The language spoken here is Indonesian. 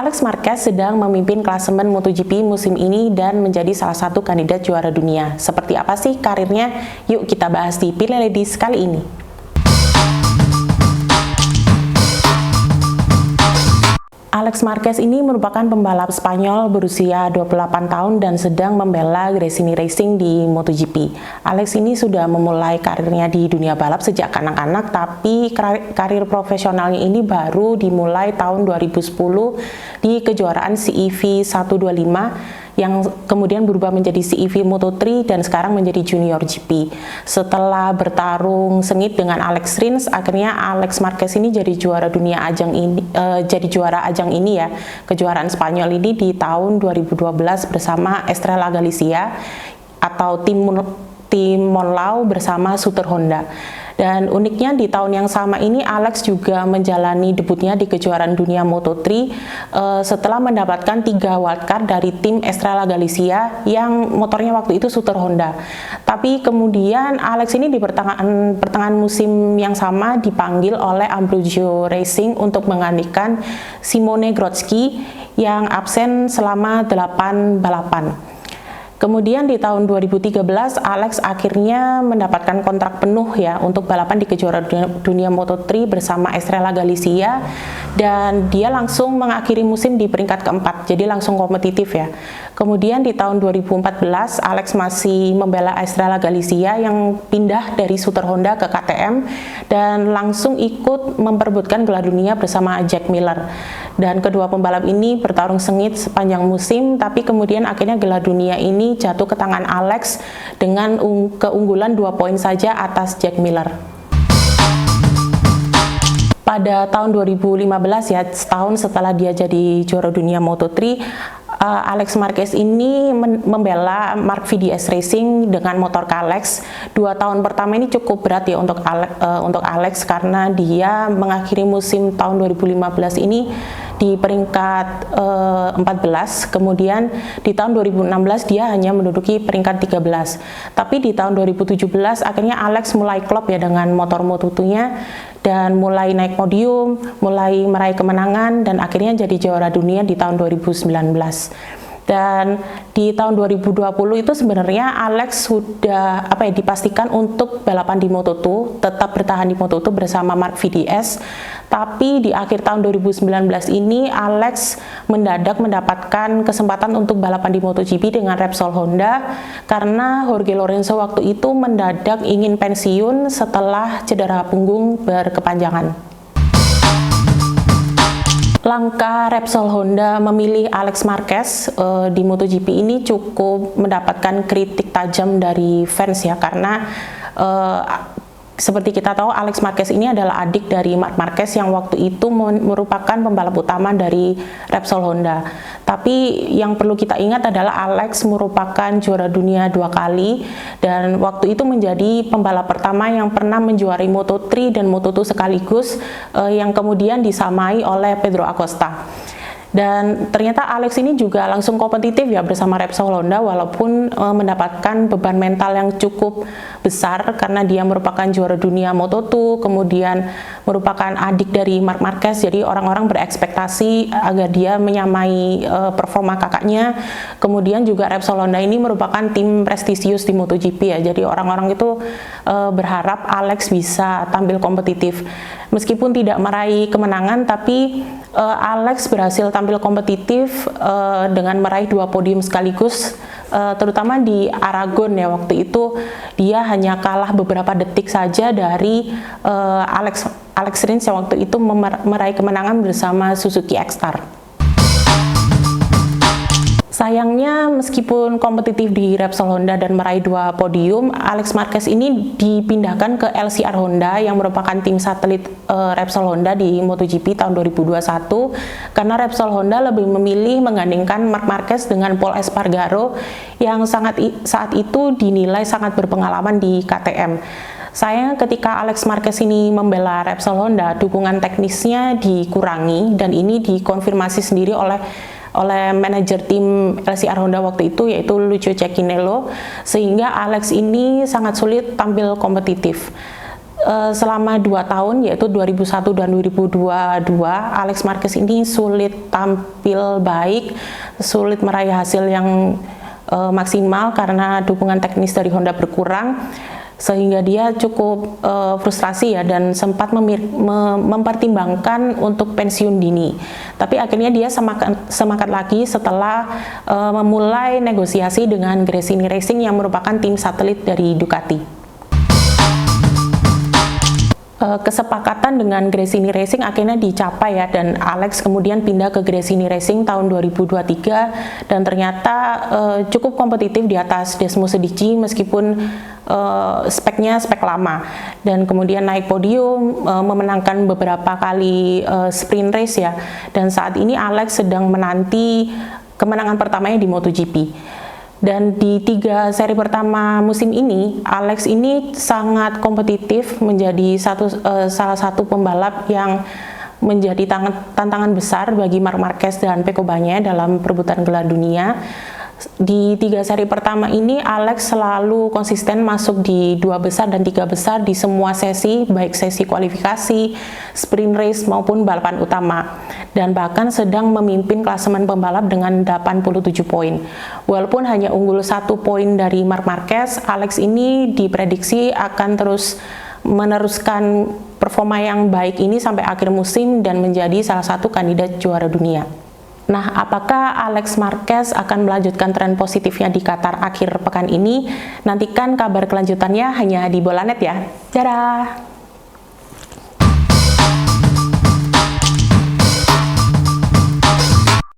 Alex Marquez sedang memimpin klasemen MotoGP musim ini dan menjadi salah satu kandidat juara dunia. Seperti apa sih karirnya? Yuk kita bahas di Pirelli Ladies kali ini. Alex Marquez ini merupakan pembalap Spanyol berusia 28 tahun dan sedang membela Gresini Racing di MotoGP. Alex ini sudah memulai karirnya di dunia balap sejak kanak-kanak, tapi karir profesionalnya ini baru dimulai tahun 2010 di kejuaraan CEV 125 yang kemudian berubah menjadi CEV Moto3 dan sekarang menjadi Junior GP. Setelah bertarung sengit dengan Alex Rins, akhirnya Alex Marquez ini jadi juara dunia ajang ini, kejuaraan Spanyol ini di tahun 2012 bersama Estrella Galicia atau tim Monlau bersama Suter Honda. Dan uniknya di tahun yang sama ini Alex juga menjalani debutnya di kejuaraan dunia Moto3 setelah mendapatkan 3 wildcard dari tim Estrella Galicia yang motornya waktu itu Suter Honda. Tapi kemudian Alex ini di pertengahan musim yang sama dipanggil oleh Ambrogio Racing untuk menggantikan Simone Grodzki yang absen selama 8 balapan. Kemudian di tahun 2013 Alex akhirnya mendapatkan kontrak penuh ya untuk balapan di kejuaraan dunia Moto3 bersama Estrella Galicia dan dia langsung mengakhiri musim di peringkat keempat, jadi langsung kompetitif ya. Kemudian di tahun 2014 Alex masih membela Estrella Galicia yang pindah dari Suter Honda ke KTM dan langsung ikut memperebutkan gelar dunia bersama Jack Miller. Dan kedua pembalap ini bertarung sengit sepanjang musim, tapi kemudian akhirnya gelar dunia ini jatuh ke tangan Alex dengan keunggulan 2 poin saja atas Jack Miller. Pada tahun 2015 ya, setahun setelah dia jadi juara dunia Moto3, Alex Marquez ini membela Marc VDS Racing dengan motor Kalex. 2 tahun pertama ini cukup berat ya untuk Alex karena dia mengakhiri musim tahun 2015 ini di peringkat 14, kemudian di tahun 2016 dia hanya menduduki peringkat 13. Tapi di tahun 2017 akhirnya Alex mulai klop ya dengan motor Moto2-nya dan mulai naik podium, mulai meraih kemenangan dan akhirnya jadi juara dunia di tahun 2019. Dan di tahun 2020 itu sebenarnya Alex sudah dipastikan untuk balapan di Moto2, tetap bertahan di Moto2 bersama Marc VDS. Tapi di akhir tahun 2019 ini Alex mendadak mendapatkan kesempatan untuk balapan di MotoGP dengan Repsol Honda karena Jorge Lorenzo waktu itu mendadak ingin pensiun setelah cedera punggung berkepanjangan. Langkah Repsol Honda memilih Alex Marquez di MotoGP ini cukup mendapatkan kritik tajam dari fans ya, karena seperti kita tahu Alex Marquez ini adalah adik dari Marc Marquez yang waktu itu merupakan pembalap utama dari Repsol Honda. Tapi yang perlu kita ingat adalah Alex merupakan juara dunia 2 kali dan waktu itu menjadi pembalap pertama yang pernah menjuarai Moto3 dan Moto2 sekaligus, yang kemudian disamai oleh Pedro Acosta. Dan ternyata Alex ini juga langsung kompetitif ya bersama Repsol Honda walaupun mendapatkan beban mental yang cukup besar karena dia merupakan juara dunia Moto2, kemudian merupakan adik dari Marc Marquez, jadi orang-orang berekspektasi agar dia menyamai performa kakaknya. Kemudian juga Repsol Honda ini merupakan tim prestisius di MotoGP ya, jadi orang-orang itu berharap Alex bisa tampil kompetitif. Meskipun tidak meraih kemenangan, tapi Alex berhasil tampil kompetitif dengan meraih 2 podium sekaligus, terutama di Aragon ya. Waktu itu dia hanya kalah beberapa detik saja dari Alex Rins yang waktu itu meraih kemenangan bersama Suzuki X-Star. Sayangnya meskipun kompetitif di Repsol Honda dan meraih 2 podium, Alex Marquez ini dipindahkan ke LCR Honda yang merupakan tim satelit Repsol Honda di MotoGP tahun 2021 karena Repsol Honda lebih memilih menggandingkan Marc Marquez dengan Pol Espargaro yang saat itu dinilai sangat berpengalaman di KTM. Sayangnya ketika Alex Marquez ini membela Repsol Honda, dukungan teknisnya dikurangi dan ini dikonfirmasi sendiri oleh manajer tim LCR Honda waktu itu, yaitu Lucio Cecchinello, sehingga Alex ini sangat sulit tampil kompetitif. selama 2 tahun, yaitu 2001 dan 2022, Alex Marquez ini sulit tampil baik, sulit meraih hasil yang maksimal karena dukungan teknis dari Honda berkurang, sehingga dia cukup frustrasi ya, dan sempat mempertimbangkan untuk pensiun dini. Tapi akhirnya dia semangat lagi setelah memulai negosiasi dengan Gresini Racing yang merupakan tim satelit dari Ducati. Kesepakatan dengan Gresini Racing akhirnya dicapai ya, dan Alex kemudian pindah ke Gresini Racing tahun 2023 dan ternyata cukup kompetitif di atas Desmo Sedici meskipun speknya spek lama, dan kemudian naik podium, memenangkan beberapa kali sprint race ya, dan saat ini Alex sedang menanti kemenangan pertamanya di MotoGP. Dan di 3 seri pertama musim ini, Alex ini sangat kompetitif, menjadi salah satu pembalap yang menjadi tantangan besar bagi Marc Marquez dan Pecco Bagnaia dalam perebutan gelar dunia. Di 3 seri pertama ini, Alex selalu konsisten masuk di 2 besar dan 3 besar di semua sesi, baik sesi kualifikasi, sprint race maupun balapan utama, dan bahkan sedang memimpin klasemen pembalap dengan 87 poin. Walaupun hanya unggul 1 poin dari Marc Marquez, Alex ini diprediksi akan terus meneruskan performa yang baik ini sampai akhir musim dan menjadi salah satu kandidat juara dunia. Nah, apakah Alex Marquez akan melanjutkan tren positifnya di Qatar akhir pekan ini? Nantikan kabar kelanjutannya hanya di Bolanet ya. Dadah!